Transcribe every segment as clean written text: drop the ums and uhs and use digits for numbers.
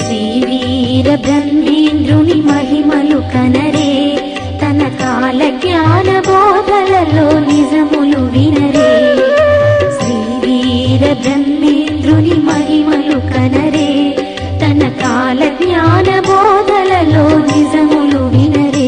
శ్రీవీర బ్రహ్మేంద్రుని మహిమలు కనరే, తన కాల జ్ఞాన బోధలలో నిజములు వినరే. శ్రీవీర బ్రహ్మేంద్రుని మహిమలు కనరే, తన కాల జ్ఞాన బోధలలో నిజములు వినరే.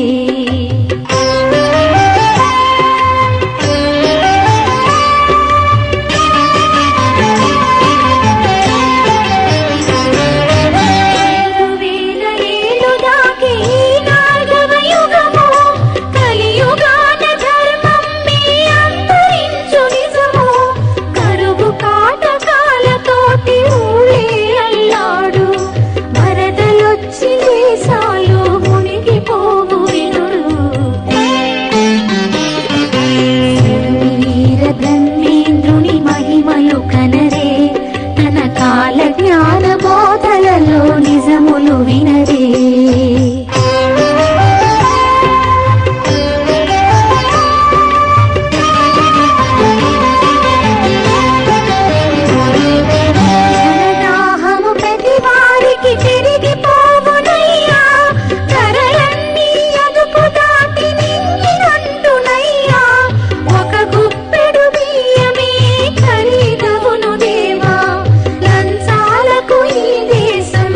నిజములు వినరే. జనదాహము ప్రతి వారికి తిరిగి పోవునయ్యా, ధరలన్నీ అదుపు దాటి నింగినంటునయ్యా. ఒక గుప్పెడు బియ్యమే ఖరీదవును దేవా, లంచాలకు ఈ దేశం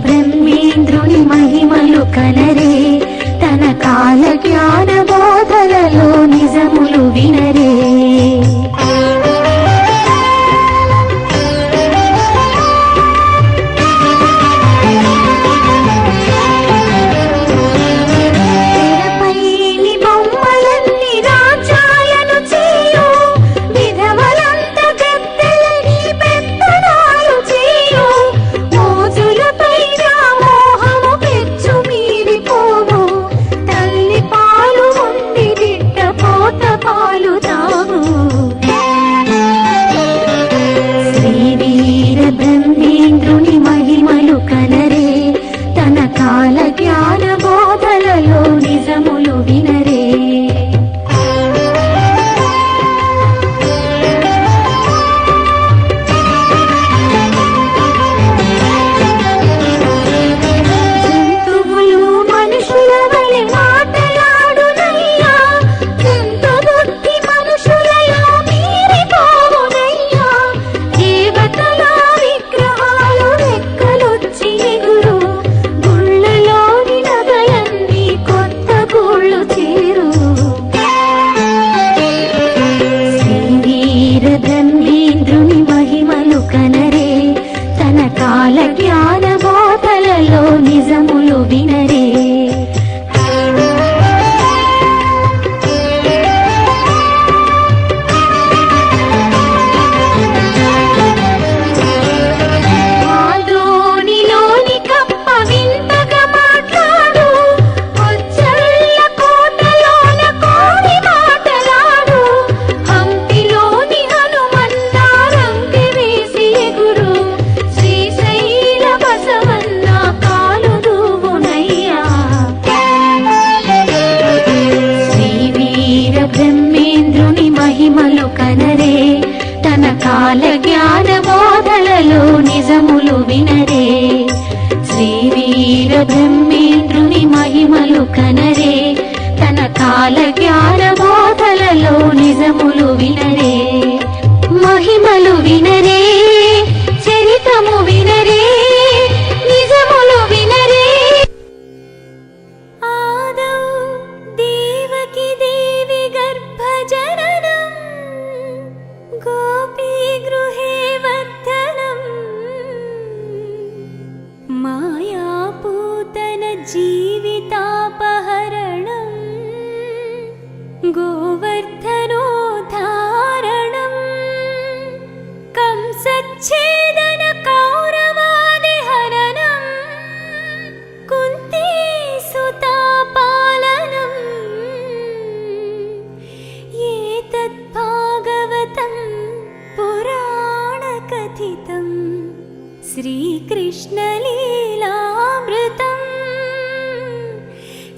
బ్రహ్మేంద్రుని మహిమలు కనరే, తన కాల జ్ఞాన బోధలలో నిజములు వినరే. బ్రహ్మేంద్రుని మహిమలు కనరే, తన కాల జ్ఞాన బోధలలో నిజములు వినరే. జంతువులు మనుషుల వలె మాటలాడునయ్యా, జంతు బుద్ధి మనుషులలో మీరిపోవునయ్యా. దేవతల విగ్రహాలు రెక్కలొచ్చి ఎగురు, గుళ్ళలోని నగలన్నీ కొత్త గూళ్ళు చేరు. శ్రీవీర బ్రహ్మేంద్రుని మహిమలు కనరే, తన కాల జ్ఞాన బోధలలో నిజములు వినరే. బ్రహ్మేంద్రుని మహిమలు కనరే, తన కాల జ్ఞాన బోధలలో నిజములు వినరే. శ్రీవీర బ్రహ్మేంద్రుని మహిమలు కనరే, తన కాల జ్ఞాన బోధలలో నిజములు వినరే. మహిమలు వినరే, చరితము వినరే, నిజములు వినరే. జీవితాపహరణం గోవర్ధనోద్ధారణం కంసచ్ఛేదన కౌరవాదిహరణం కుంతీసుతాపాలనం ఏతద్భాగవతం పురాణకథితం శ్రీకృష్ణలీలామృతం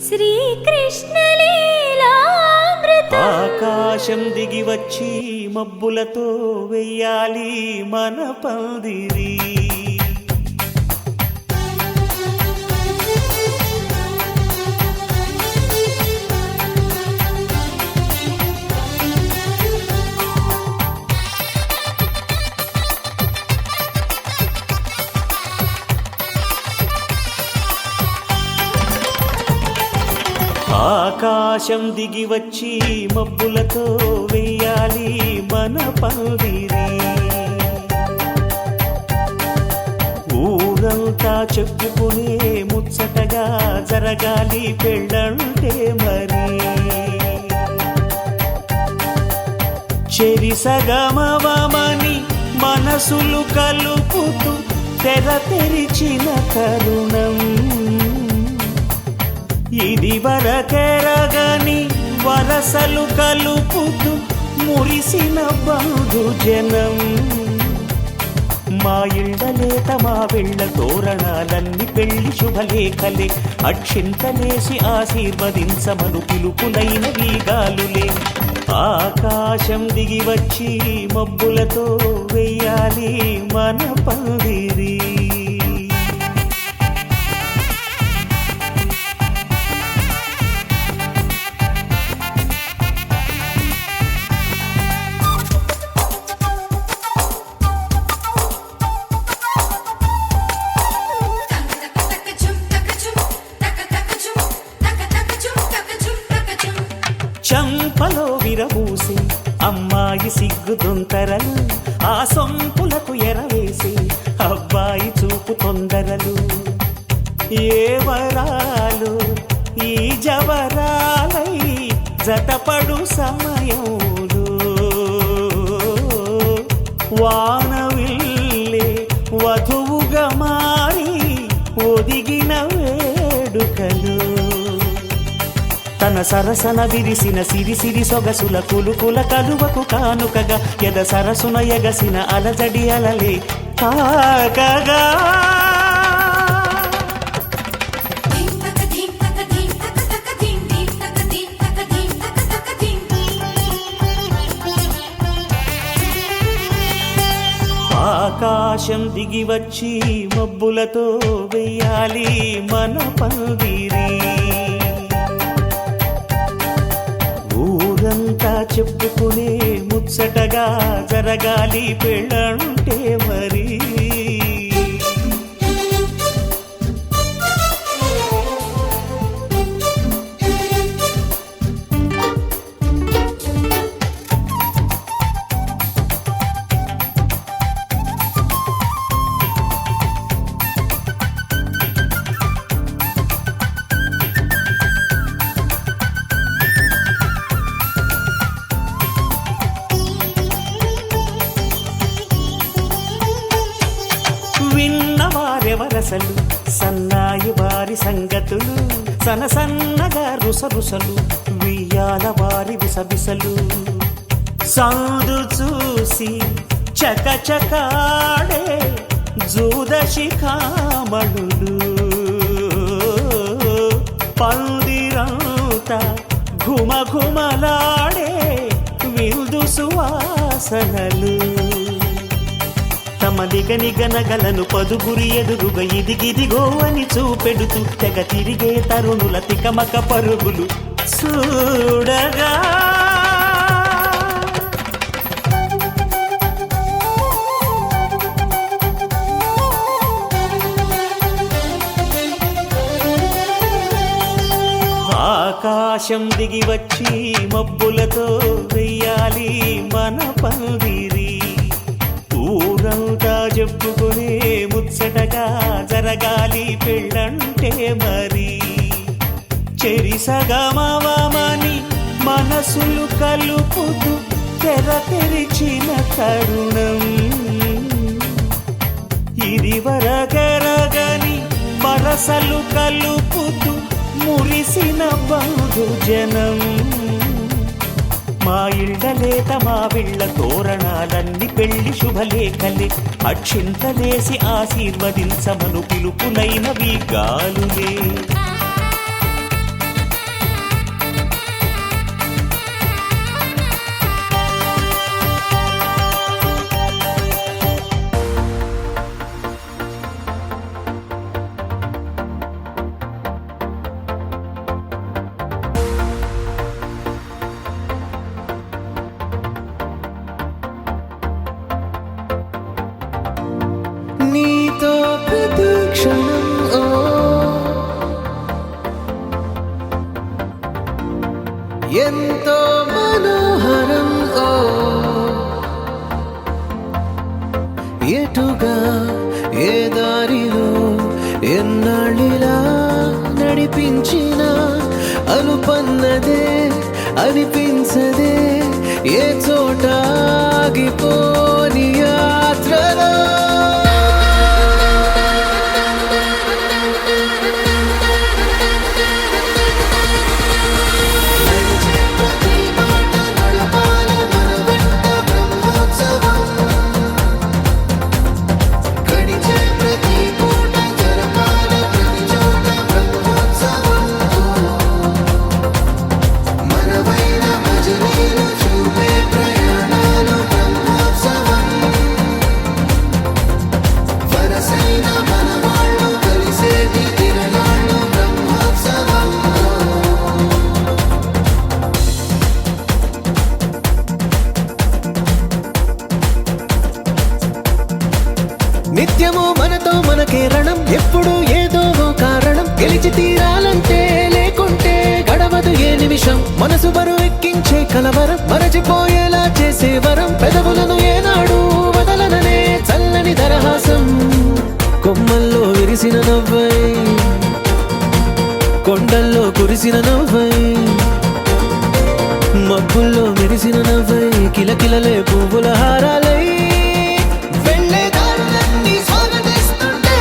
శ్రీకృష్ణలీలామృతం. ఆకాశం దిగి వచ్చి మబ్బులతో వెయ్యాలి మన పందిరి. ఆకాశం దిగి వచ్చి మబ్బులతో వెయ్యాలి మన పందిరి. ఊరంతా చెప్పుకునే ముచ్చటగా జరగాలి పెళ్ళంటే మరి. చెరిసగమవమని మనసులు కలుపుతూ తెర తెరిచిన తరుణం. ఇది వరకెరగని వరసలు కలుపుతూ మురిసిన బంధుజనం. మా ఇళ్ళలేత మా వెళ్ళ తోరణాలన్నీ పెళ్లి శుభలేఖలే. అక్షింతలేసి ఆశీర్వదించమను పిలుపులైన వీగాలులే. ఆకాశం దిగి వచ్చి మబ్బులతో వెయ్యాలి మన పందిరి. చంపలో విరబూసి అమ్మాయి సిగ్గుదొంతరలు. ఆ సొంపులకు ఎరవేసి అబ్బాయి చూపు తొందరలు. ఏ వరాలు ఈ జవరాలై జతపడు సమయంలో. వానవిల్లే వధువుగా మారి ఒదిగిన వేడుకలు. తన సరసన విరిసిన సిరిసిరి సొగసుల కులుకుల కలువకు కానుకగా ఎద సరసున ఎగసిన అలజడి అలలే కాకగా. ఆకాశం దిగి వచ్చి మబ్బులతో వెయ్యాలి మన పందిరి. ఊరంతా చెప్పుకునే ముచ్చటగా జరగాలి పెళ్ళంటే మరి. విన్నవారెవరసలు సన్నాయి వారి సంగతులు. సనసన్నగా రుసరుసలు వియ్యాల వారి విసవిసలు. సందు చూసి చకచకాడే జూదశిఖామణులు. పందిరంతా ఘుమఘుమలాడే విందు సువాసనలు. తమ నిగనిగనగలను పదుగురి ఎదురుగా ఇదిగిదిగో అని చూపెడుతూ తెగ తిరిగే తరుణుల తికమక పరుగులు చూడగా. ఆకాశం దిగి వచ్చి మబ్బులతో వెయ్యాలి మన పందిరి. ఊరంతా చెప్పుకునే ముచ్చటగా జరగాలి పెళ్ళంటే మరి. చెరిసగమవమని మనసులు కలుపుతూ తెర తెరిచిన తరుణం. ఇది వరకెరగని వరసలు కలుపుతూ మురిసిన బంధుజనం. మా ఇళ్ళలేత మా వెళ్ళ తోరణాలన్నీ పెళ్లి శుభలేఖలే. అక్షింతలేసి ఆశీర్వదించమను పిలుపులైన వీగాలులే. సాగిపోని యాత్రలో నిత్యము మనతో మనకే రణం ఎప్పుడు ఏదో ఓ కారణం గెలిచి తీరాలంటే లేకుంటే గడవదు ఏ నిమిషం మనసు బరువు ఎక్కించే కలవరం మరచిపోయేలా చేసే వరం పెదవులను ఏనాడు వదలననే చల్లని దరహాసం కొమ్మల్లో విరిసిన నవ్వై కొండల్లో కురిసిన నవ్వై మబ్బుల్లో మెరిసిన నవ్వై కిలకిలలే పువ్వుల హారాలై వెళ్ళే దారులన్నీ స్వాగతిస్తుంటే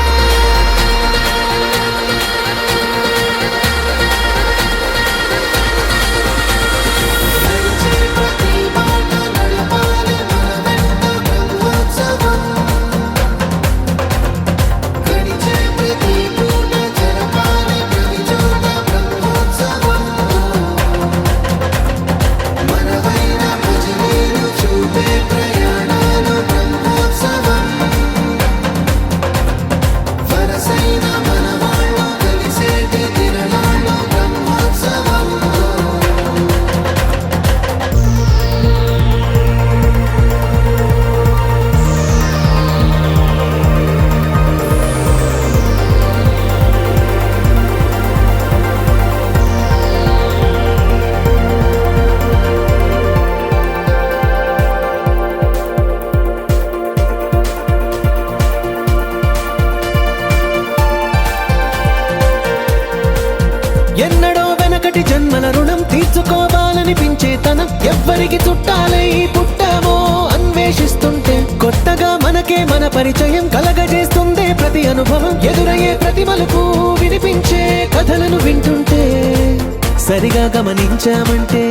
ఎన్నడో వెనకటి జన్మల రుణం తీర్చుకోవాలనిపించే తనం ఎవ్వరికి చుట్టాలై పుట్టామో అన్వేషిస్తుంటే కొత్తగా మనకే మన పరిచయం కలగజేస్తుందే ప్రతి అనుభవం ఎదురయ్యే ప్రతి మలుపు వినిపించే కథలను వింటుంటే సరిగా గమనించామంటే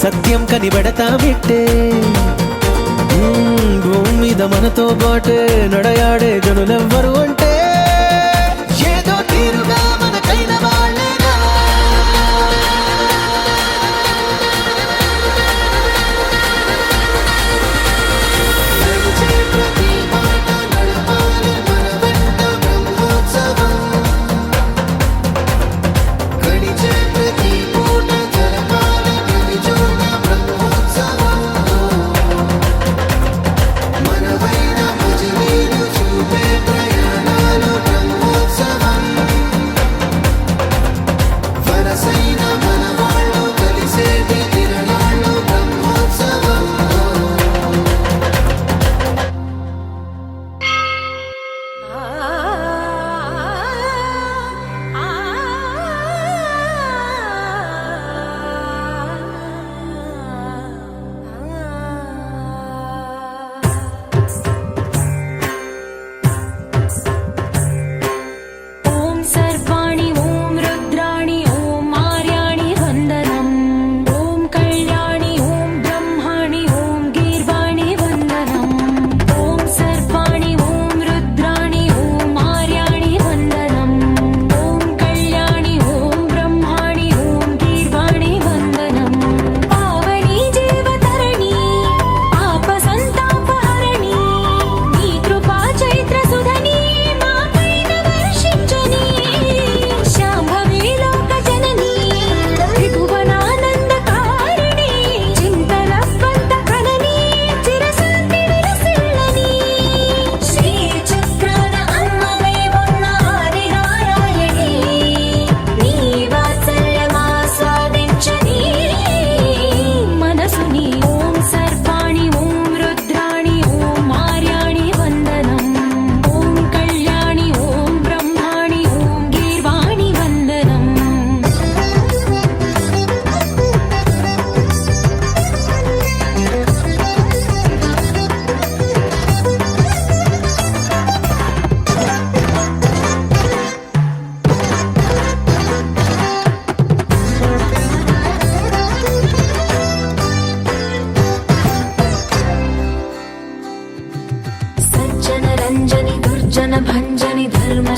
సత్యం కనిపెడతామిట్టే భూమి మీద మనతో పాటే నడయాడే జనులెవ్వరు అంటే ఏదో తీరుగా మనకైన వాళ్ళేనా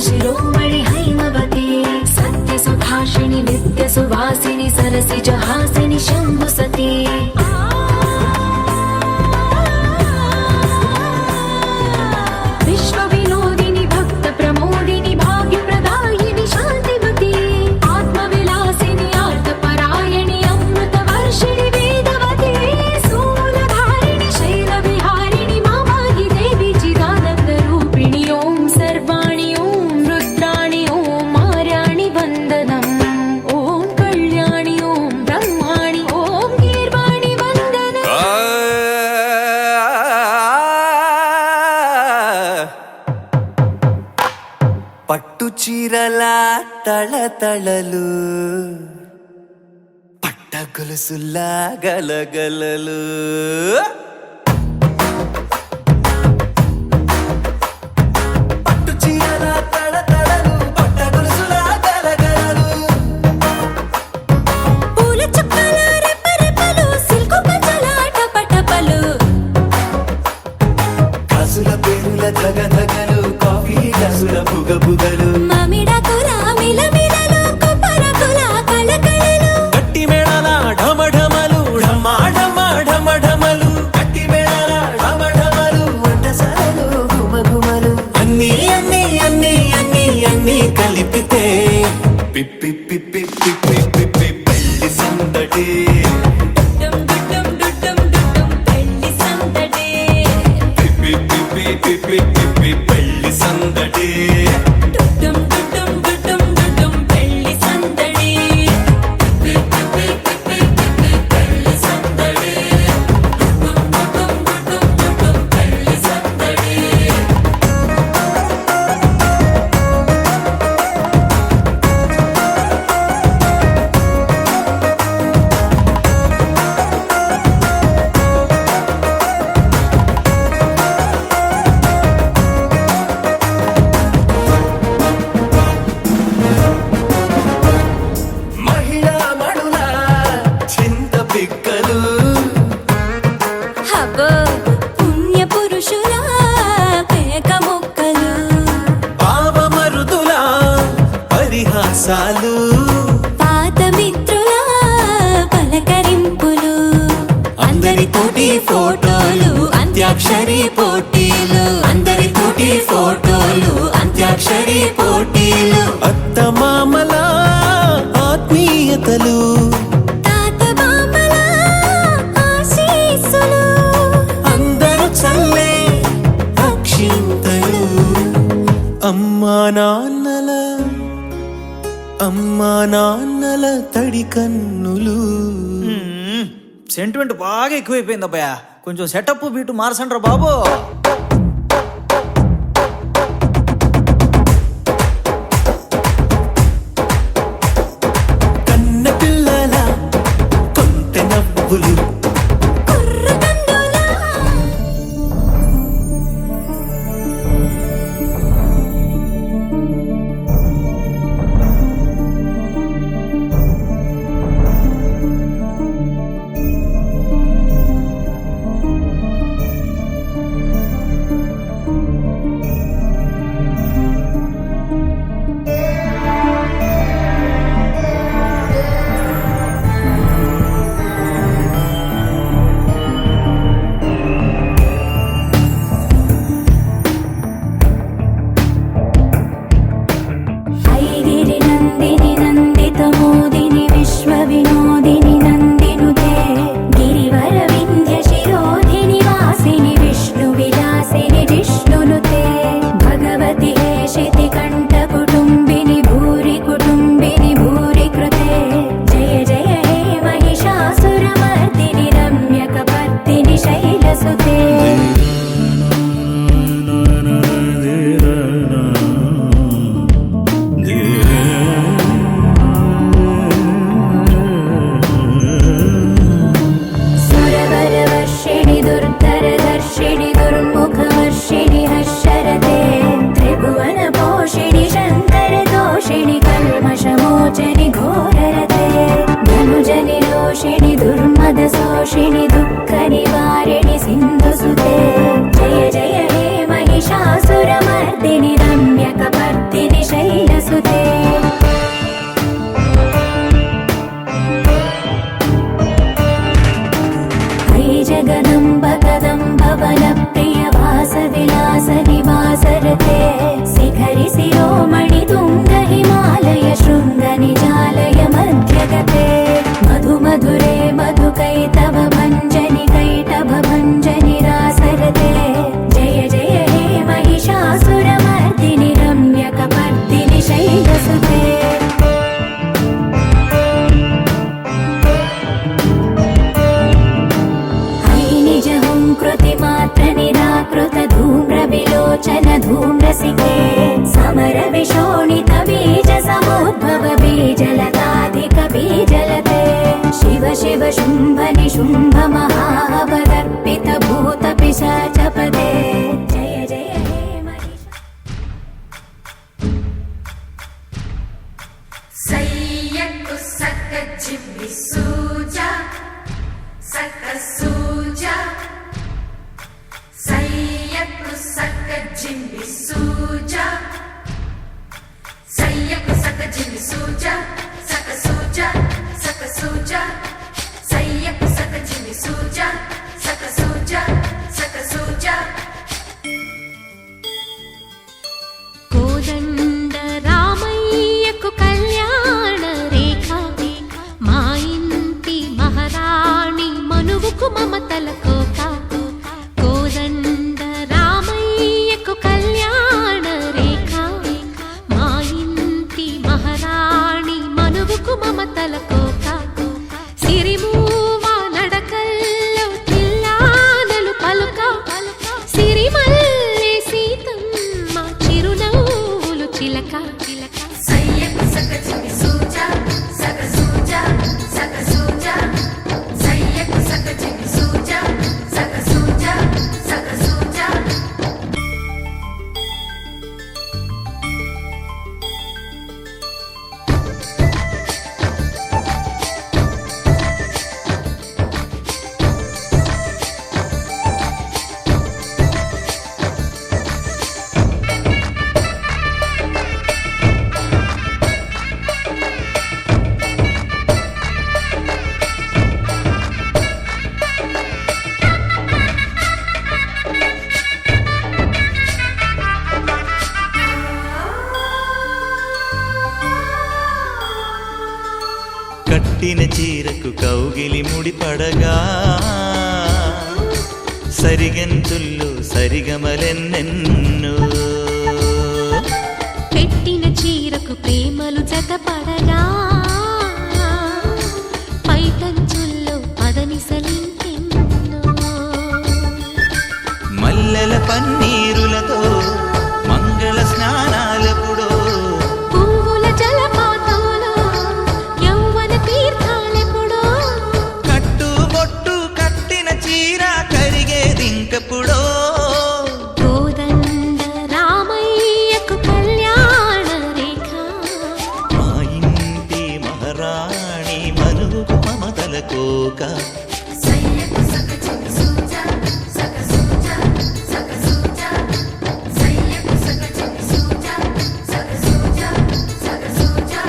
शिरोमणि हैमवती सत्यसुभाषिणि नित्यसुवासिनि सरसिजहासिनि शम्भुसती विश्वविनोदिनि भक्तप्रमोदिनि भाग्यप्रदायिनि शान्तिमती आत्मविलासिनि आर्तपरायणि अमृतवर्षिणि वेदवती सूलधारिणि शैलविहारिणि मामाहि देवी चिदानन्दरूपिणि ॐ सर्वाणि ॐ रुद्राणि ॐ मार्याणि वन्दनम् ॐ कल्याणि ॐ ब्रह्माणि ॐ गीर्वाणि वन्दनम् పట్టు చీరల తళతళలు పట్ట గొలుసుల్లా గలగలలు పట్టు చీరల తళతళలు పట్ట గొలుసుల్లా గలగలలు పూల చుక్కల రెపరెపలు సిల్కు పంచల టపటపలు గాజుల పేరుల ధగధగలు కాఫీ గ్లాసుల బుగబుగలు మామిడాకుల మిలమిలలు కొబ్బరకుల కళకళలు గట్టి మేళాల ఢమఢమలు ఢమాఢమలు గట్టి మేళాల ఢమఢమలు వంటసాలలు గుమగుమలు అన్నీ అన్నీ అన్నీ అన్నీ అన్నీ కలిపితే పిప్పి పిప్పి పిప్పి పిప్పి పెళ్లి సందడి డుమ్ డుమ్ డుమ్ డుమ్ పెళ్లి సందడి పిప్పి పిప్పి పిప్పి పిప్పి పెళ్లి సందడి డుమ్ డుమ్ డుమ్ డుమ్ పెళ్లి సందడి పిప్పి పిప్పి పిప్పి పెళ్లి సందడి డుమ్ డుమ్ డుమ్ పెళ్లి సందడి మహిళా మణుల చింత పిక్కలు హబో పుణ్య పురుషుల పేక మొక్కలు పావమరుదుల పరిహాసాలు పాత మిత్రుల పలకరింపులు అందరితోటి ఫోటోలు అంత్యాక్షరి పోటీలు అందరితోటి ఫోటోలు అంత్యాక్షరి పోటీలు అత్తమామల ఆత్మీయతలు తాత బామ్మల ఆశీస్సులు అందరూ చల్లే అక్షింతలు అమ్మా నాన్నల తడి కన్నులు సెంటిమెంట్ బాగా ఎక్కువైపోయింది అబ్బాయ కొంచెం సెటప్ బీటు మార్చండ్రా బాబు కన్న పిల్లల కొంటె నవ్వులు కుర్రకందుల ఐగిరి నందిని నందిత మోదిని విశ్వ వినోదిని నందినుతే గిరివర వింధ్య శిరోధిని వాసిని విష్ణు విలాసిని జిష్ణునుతే భగవతి హేషితి కంఠ కుటుంబిని భూరి కుటుంబిని భూరి కృతే జయ జయ హే మహిషాసురమర్దిని రమ్యకపర్దిని శైలసుతే सुरवरवर्षिणि दुर्धरदर्शिणि दुर्मुखवर्षिणि हर्षरते त्रिभुवनपोषिणि शङ्करदोषिणि कल्मषमोचनि घोररते धनुजनिरोषिणि दुर्मदशोषिणि दुःखनिवारिणि सिन्धुसुते जय जय हे महिषासुरमर्दिनि रम्यकपर्दिनि जगदम्ब कदम्ब वनप्रिय वासविलास निवासरते शिखरि शिरोमणि तुङ्ग हिमालय शृङ्ग निजालय मध्यगते मधु मधुरे मधुकैटभ भञ्जनि कैटभ भञ्जनि रासरते जय जय हे महिषासुरमर्दिनि रम्यकपर्दिनि शैलसुते कृतिमात्र निराकृत धूम्र विलोचन धूम्रसिके समर विशोणित बीज समुद्भव बीजलताधिक बीजलते शिव शिव शुम्भ निशुम्भ महावदर्पित भूत पिशाचपदे जय जय हे सैय्यक्कु सक्क जिम्मि सूजा सक्क सूजा सैय्यक्कु सक्क जिम्मि सूजा सैय्यक्कु सक्क जिम्मि सूजा सक्क सूजा सक्क सूजा सैय्यक्कु सक्क जिम्मि सूजा सक्क सूजा सक्क सूजा కోదండ రామయ్యకు కళ్యాణ రేఖ మా ఇంటి మహారాణి మనువుకు మమతల కోక కోదండ రామయ్యకు కళ్యాణ రేఖ మా ఇంటి మహారాణి మనువుకు మమతల కోక సిరిమూవ నడకల్లో తిల్లానలు పలుక సిరిమల్లె సీతమ్మ చిరునవ్వులు చిలక सैय्यक्कु सक्क जिम्मि सूजा सक्क सूजा सक्क सूजा सैय्यक्कु सक्क जिम्मि सूजा सक्क सूजा सक्क सूजा కట్టిన చీరకు కౌగిలి ముడిపడగా సరిగంతుల్లో సరిగమలెన్నెన్నో పెట్టిన చీరకు ప్రేమలు జతపడగా పైటంచుల్లో పదనిసలింకెన్నో మల్లెల పన్నీరులతో మంగళ స్నానాలెప్పుడో పువ్వుల జలపాతంలో యౌవన తీర్థాలెప్పుడో కట్టుబొట్టు కట్టిన చీర కరిగేదింకప్పుడో కోదండ రామయ్యకు కళ్యాణ రేఖ మా ఇంటి మహారాణి మనువుకు మమతల కోక सैय्यक्कु सक्क जिम्मि सूजा सक्क सूजा सक्क सूजा सैय्यक्कु सक्क जिम्मि सूजा सक्क सूजा सक्क सूजा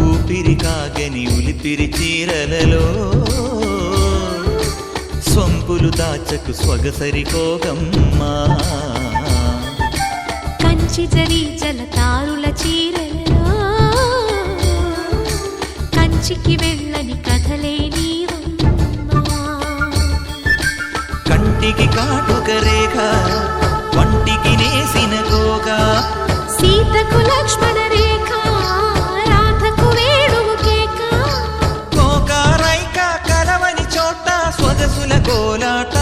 ఊపిరి కాగని ఉలిపిరి చీరలలో సొంపులు దాచకు స్వగసరి కోగమ్మా కంచి జరి జలతారుల చీరలలో కంచికి వెళ్ళని కథలే నీవమ్మా కంటికి కాటుక రేఖ వంటికి నేసిన కోగా సీతకు లక్ష్మణ రేఖ రాధకు వేణువు కేక కోకారైక కలవని చోట స్వగసుల కోలాట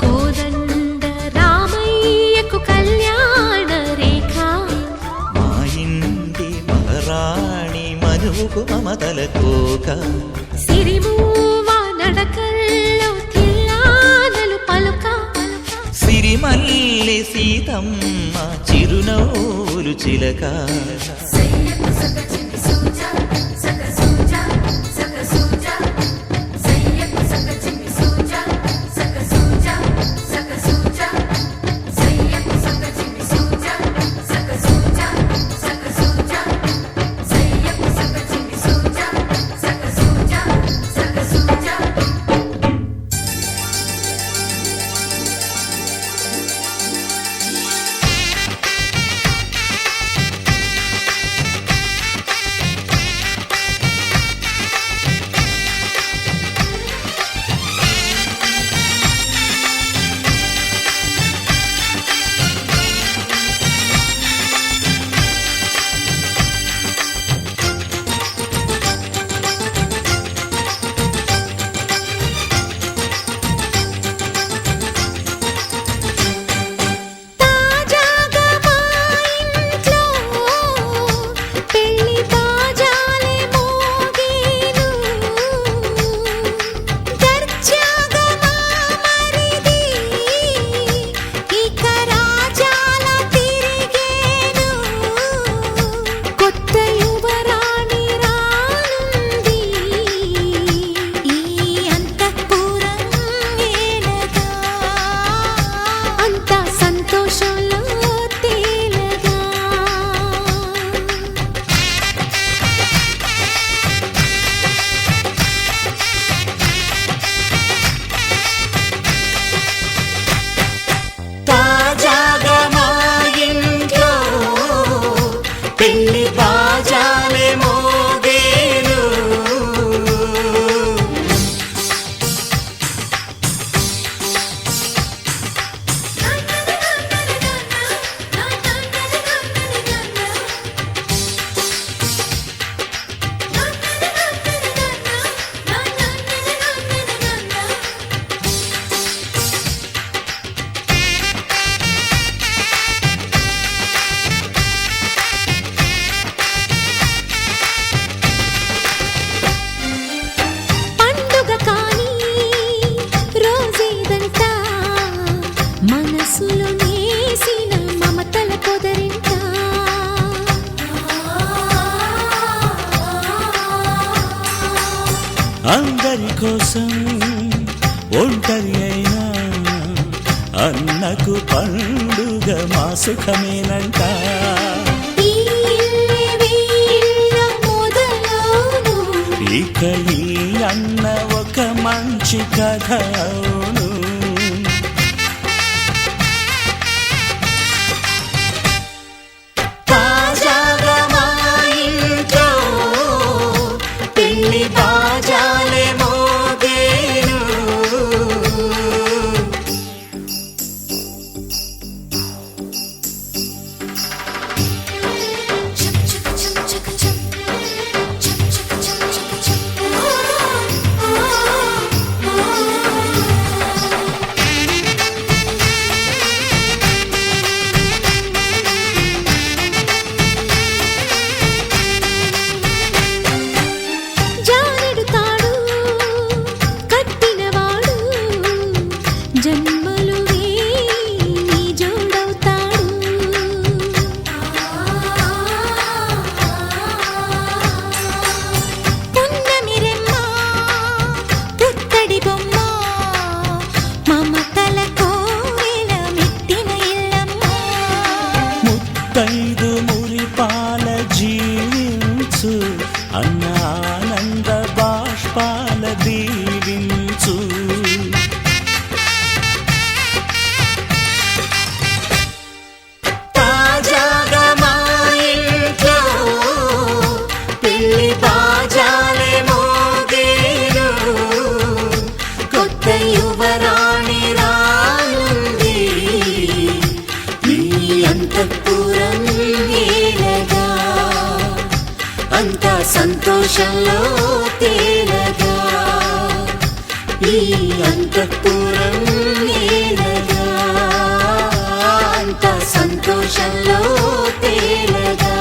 కోదండ రామయ్యకు కళ్యాణ రేఖ మా ఇంటి చూపు మమతల కోక సిరిమూవ నడకల్లో తిల్లానలు పలుక సిరిమల్లి సీతమ్మ చిరునవ్వులు చిలక సయ్యకు సక చికి సూజా సక సూజా సక సూజా సయ్యకు సక చికి సూజా సక సూజా సక సూజా సయ్యకు సక చికి సూజా సక సూజా సక సూజా సయ్యకు సక చికి సూజా సక సూజా సక సూజా తాజాగా మా ఇంట్లో పెళ్లి బాజాలే మోగేను దర్జాగా మా మరిది ఇక రాజాల తిరిగేను కొత్త యువరాణి రానుంది ఈ అంతఃపురం ఏలగా అంతా సంతోషంలో తేలగా తాజాగా మా ఇంట్లో పెళ్లి బాజాలే మోగేను పండుగ కాని రోజేదంట మనసులో నేసిన మమతల పొదరింట అందరి కోసం ఒంటరి అయినా అన్నకు పండుగ మా సుఖమేనంట ఈ ఇల్లే వీళ్ళ మొదలవును ఇక ఈ అన్న ఒక మంచి కథ అవును తాజాగా మా ఇంట్లో పెళ్లి బాజాలే మోగేను జానెడు తాడు కట్టినవాడు జన్మలు వేయి జోడవుతాడు పున్నమి రెమ్మ పుత్తడి బొమ్మ మమతల కోవెల మెట్టిన ఇల్లమ్మ ముత్తైదు మురిపాల జీవించు అన్న ఆనంద బాష్పాల దీవించు తాజాగా మా ఇంట్లో పెళ్లి బాజాలే మోగేను కొత్త యువరాణి రానుంది ఈ అంతఃపురం ఏలగా అంతా సంతోషంలో తేలగా ఈ అంతఃపురం ఏలగా అంతా సంతోషంలో తేలగా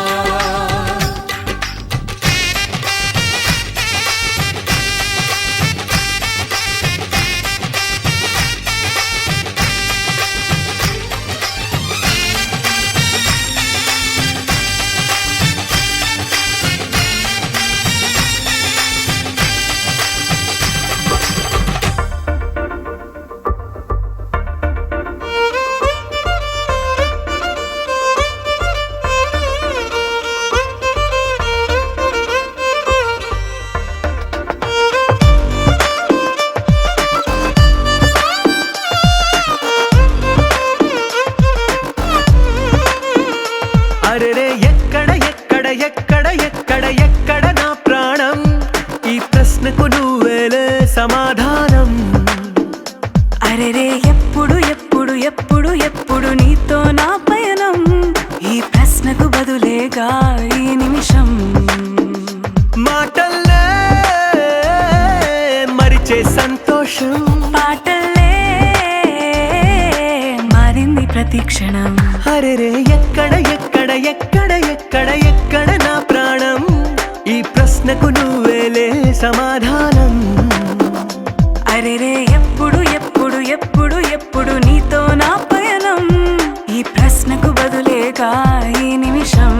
ఎక్కడ ఎక్కడ ఎక్కడ నా ప్రాణం ఈ ప్రశ్నకు నువ్వేలే సమాధానం అరెరే ఎప్పుడు ఎప్పుడు ఎప్పుడు ఎప్పుడు నీతో నా పయనం ఈ ప్రశ్నకు బదులేగా ఈ నిమిషం మాటల్లే మరిచే సంతోషం పాటలే మారింది ప్రతి క్షణం అరెరే ఎక్కడ ఎక్కడ ఎక్కడ ఎక్కడ ఎక్కడ నా ప్రాణం ఈ ప్రశ్నకు నువ్వేలే సమాధానం అరెరే ఎప్పుడు ఎప్పుడు ఎప్పుడు ఎప్పుడు నీతో నా పయనం ఈ ప్రశ్నకు బదులేగా ఈ నిమిషం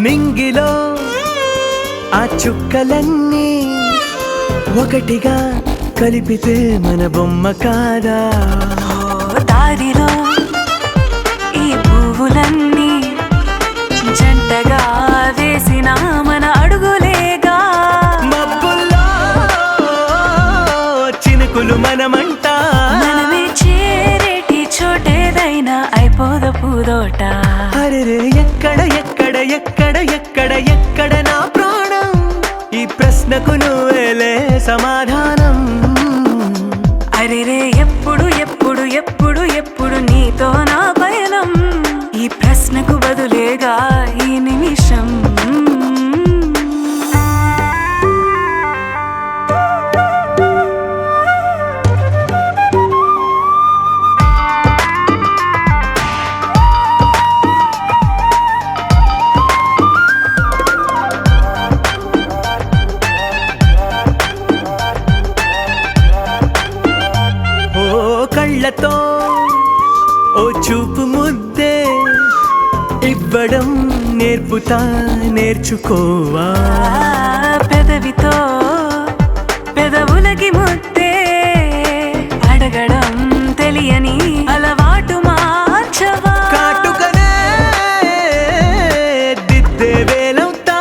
నింగిలో ఆ చుక్కలన్నీ ఒకటిగా కలిపితే మన బొమ్మ కాదా ఓ దారిలో ఈ పువ్వులన్నీ జంటగా వేసిన మన అడుగులేగా మబ్బుల్లో చినుకులు మనమంట మనమే చేరేటి చోటేదైనా అయిపోద పూదోట అరెరే ఎక్కడ ఎక్కడ ఎక్కడ ఎక్కడ ఎక్కడ నా ప్రాణం ఈ ప్రశ్నకు నువ్వేలే సమాధానం అరెరే ఎప్పుడు ఎప్పుడు ఎప్పుడు ఎప్పుడు నీతో నా పయనం ఈ ప్రశ్నకు బదులేగా ఈ నిమిషం ఓ కళ్ళతో ఓ చూపు ముద్దే ఇవ్వడం నేర్పుతా నేర్చుకోవా పెదవితో పెదవులకి ముద్దే అడగడం తెలియని అలవాటు మార్చవా కాటుకనే దిద్దే వేలవుతా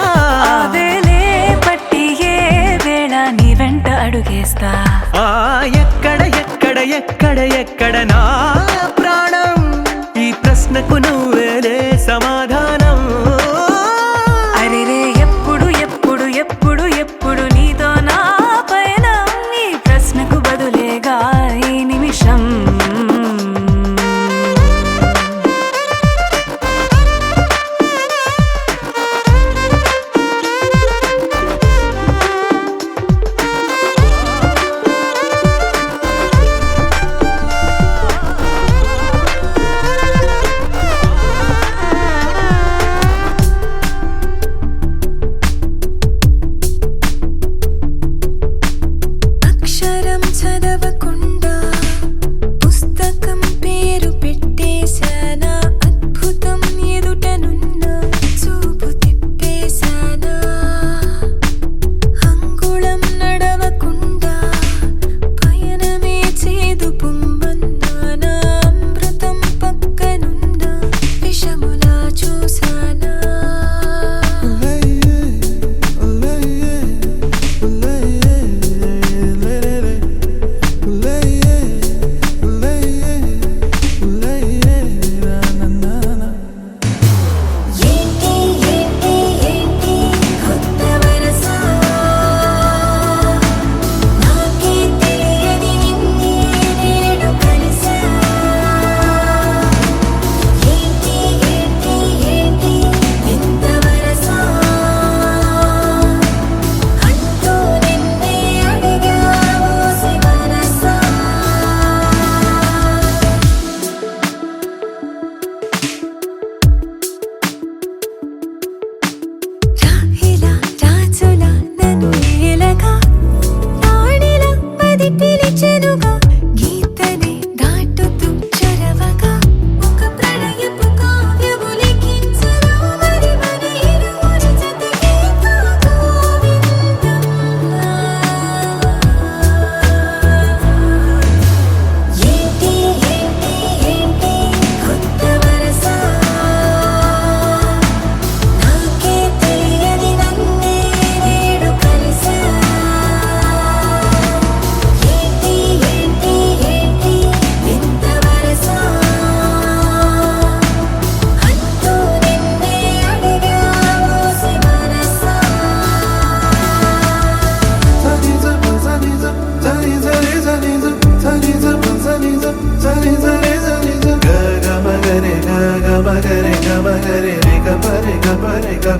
ఆ వేలే పట్టి ఏ వేళ నీ వెంట అడుగేస్తా ఆ ఎక్కడ ఎక్కడ ఎక్కడ ఎక్కడ నా ప్రాణం ఈ ప్రశ్నకు నువ్వేలే సమాధానం అరెరే ఎప్పుడు ఎప్పుడు ఎప్పుడు ఎప్పుడు నీతో నా పయనం ఈ ప్రశ్నకు బదులేగా ఈ నిమిషం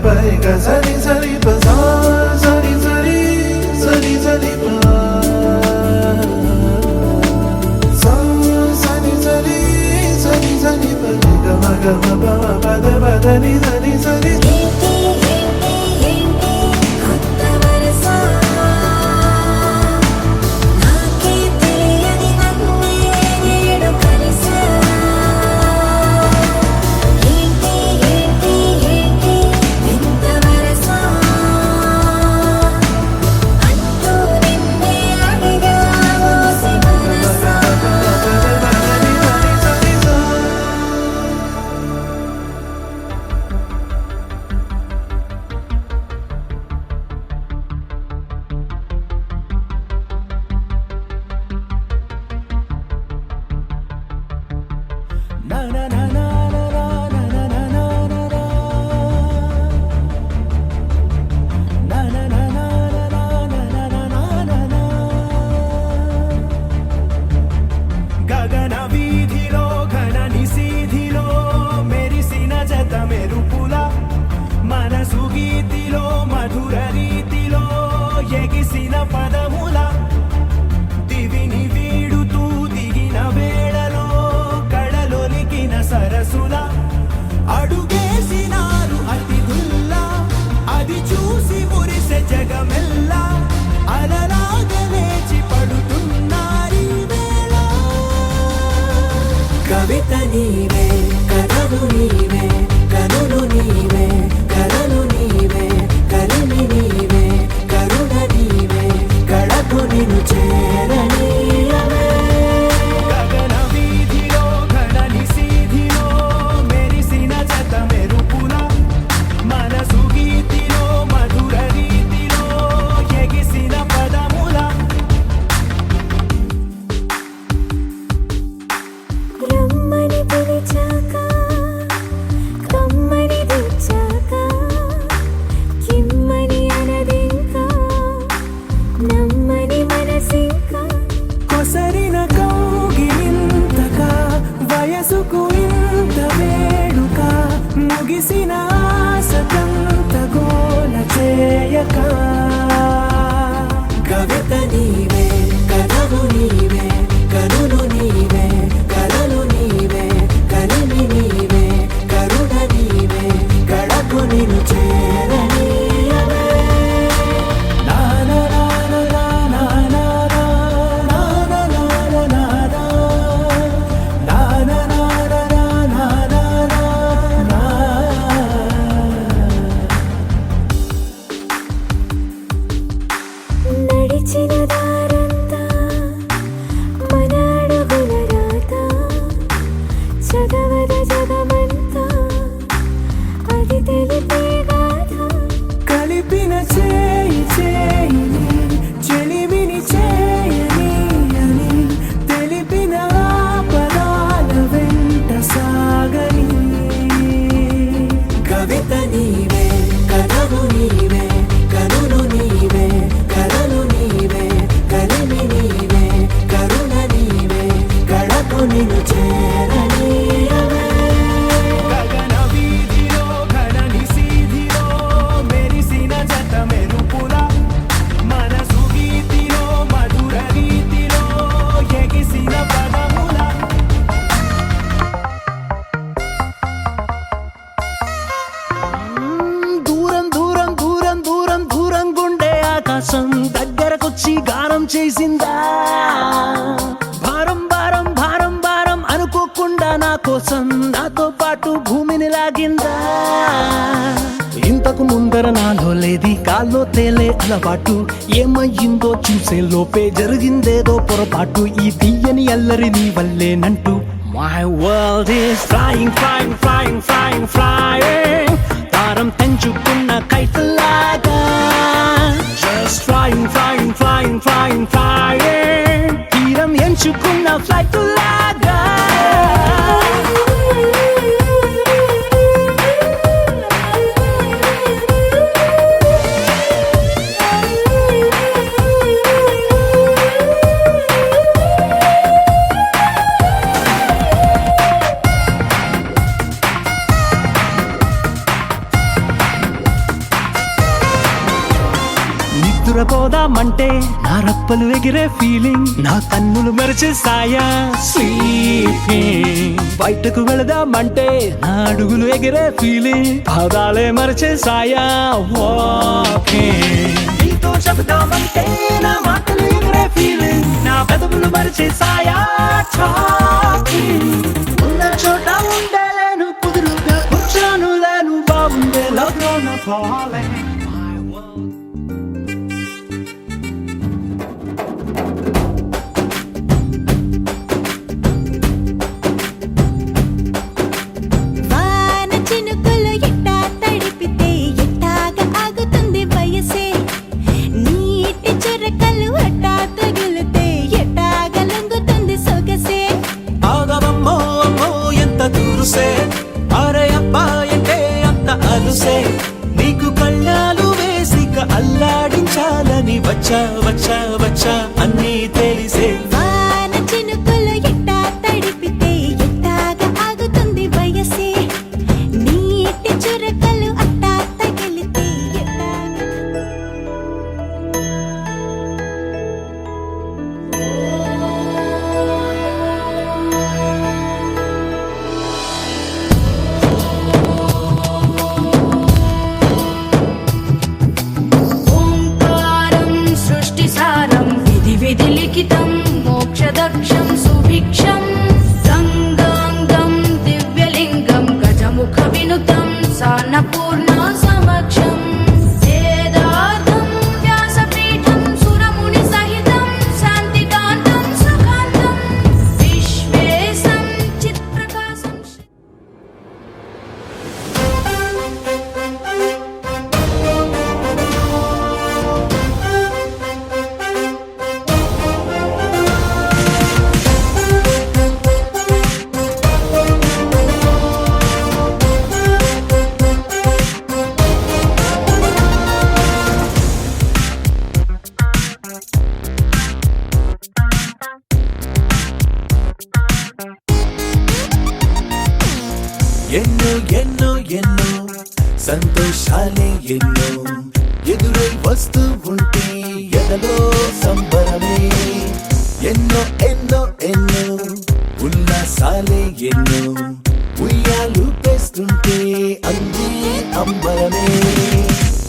పరి గ సరి సరి ప సా సరి సరి సరి సరి ప సా సరి సరి సరి సరి ప గ మ గ మ ప మ ప ద ప ద ని ద ని సరి ఏంటి ఏంటి ఏంటి కొత్త వరస నాకే తెలియని నన్నే నేడు కలిసా ఏంటి ఏంటి ఏంటి వింత వరస అంటూ నిన్నే అడిగా ఓసి మనసా na na na na na na na na na na na na na na గగన వీధిలో ఘన నిశీధిలో మెరిసిన జత మెరుపుల మనసు గీతిలో మధుర రీతిలో ఎగిసిన పదముల దివిని వీడుతూ దిగిన వేళలో కడలొలికిన సరసుల అడుగేసినారు అతిథుల్లా అది చూసి మురిసె జగమెల్లా అలలాగా లేచి పడుతున్నారీ వేళ కవిత నీవే కథలు నీవే కనులు నీవే కలలు నీవే కలిమి నీవే కరుణ నీవే కళకు నిన్ను చేరనీయవే గగన వీధిలో ఘన నిశీధిలో మెరిసిన జత మెరుపుల మనసు గీతిలో మధుర రీతిలో ఎగిసిన పదముల రమ్మని పిలిచాక కమ్మని తెచ్చాక కిమ్మని అనదింకా నమ్మని మనసింకా కొసరిన కౌగిలింతగా వయసుకు ఇంత వేడుక ముగిసిన ఆశకంత గోల చేయక కవిత నీవే కథలు నీవే కనులు నీవే కలలు నీవే కలిమి నీవే కరుణ నీవే కళకు నిన్ను చేరనీయవే నా నా నా నా నా నా నా నా నా నా నా నా నా నడిచిన దారంతా మన అడుగుల రాత చదవద జగమంతా అది తెలిపే గాథ కలిపిన చేయి చేయిని చెలిమిని చేయని అని తెలిపిన ఆ పదాల వెంట సాగని కవిత నీవే కథలు నీవే కనులు నీవే కలలు నీవే కలిమి నీవే కరుణ నీవే కళకు నిన్ను చేరనీయవే గగన వీధిలో ఘన నిశీధిలో మెరిసిన జత మెరుపుల మనసు గీతిలో మధుర రీతిలో ఎగిసిన పదముల దూరం దూరం దూరం దూరం దూరం గుండె ఆకాశం దగ్గరకొచ్చి గానం చేసిందా భారం భారం భారం భారం అనుకోకుండా నా కోసం నాతో పాటు భూమిని లాగిందా ఇంతకు ముందర నాలో లేది కాల్లో తేలే అలవాటు ఏమయ్యిందో చూసే లోపే జరిగిందేదో పొరపాటు ఈ తీయని అల్లరి నీ వల్లేనంటూ My world is flying, flying, flying, flying, flying తారం తెంచుకున్న కైతలాగా Just flying, flying, flying, flying, flying తీరం ఎంచుకున్న ఫ్లైట్ లాగా నిద్రపోదామంటే నా రప్పలు ఎగిరే ఫీలింగ్, నా కన్నులు మెరిచే సాయా స్లీపింగ్. బయటకు వెళదామంటే నా అడుగులు ఎగిరే ఫీలింగ్, పాదాలే మరిచే సాయా వాకింగ్. నీతో చెబుదామంటే నా మాటలు ఎగిరే ఫీలింగ్, నా పెదవులు మరిచే సాయా టాకింగ్. ఉన్న చోట ఉండలేను, కుదురుగా కూర్చోను లేను, బాగుండే love లో నా falling. వాన చినుకులు ఎట్టా తడిపితే ఎట్టాగా ఆగుతుంది వయసే, నీటి చురకలు అట్టా తగిలితే ఎట్టాగా లొంగుతుంది సొగసే. ఆగమమ్మో అమ్మో ఎంత దూరుసే, అరే అబ్బాయంటే అంత అలుసే, నీకు కళ్ళాలు వేసిక అల్లాడించాలని వచ్చా వచ్చా వచ్చా అన్నీ తెలిసే. వాన చినుకులు ఎట్టా తడిపితే ఎట్టాగా ఆగుతుంది వయసే, నీటి చురకలు అట్టా తగిలితే ఎట్టాగా. ఓంకారం సృష్టిసారం విధి విధి లిఖితం మోక్షదక్షం సుభిక్షం గంగాంగం దివ్యలింగం గజముఖ వినుతం సాన్నపూర్ణ సమక్షం వేదార్థం వ్యాసపీఠం సురముని సహితం శాంతికాంతం సుఖాంతం విశ్వేశం చిత్ప్రకాశం. ఎన్నో ఎన్నో ఎన్నో సంతోషాలే ఎన్నో ఎదురై వస్తూ ఉంటే ఎదలో సంబరమే. ఎన్నో ఎన్నో ఎన్నో ఉల్లాసాలే ఎన్నో ఉయ్యాలు పేస్తుంటే అందే అంబరమే.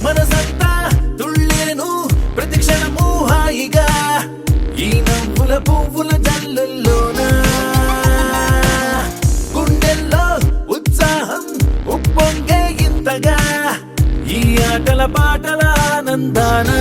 మనసంతా తుళ్ళేను ప్రతి క్షణము హాయిగా, ఈ నవ్వుల పువ్వుల జల్లుల్లోనా గుండెల్లో ఉత్సాహం ఉప్పొంగే ఇంతగా, ఈ ఆటల పాటల ఆనందానా.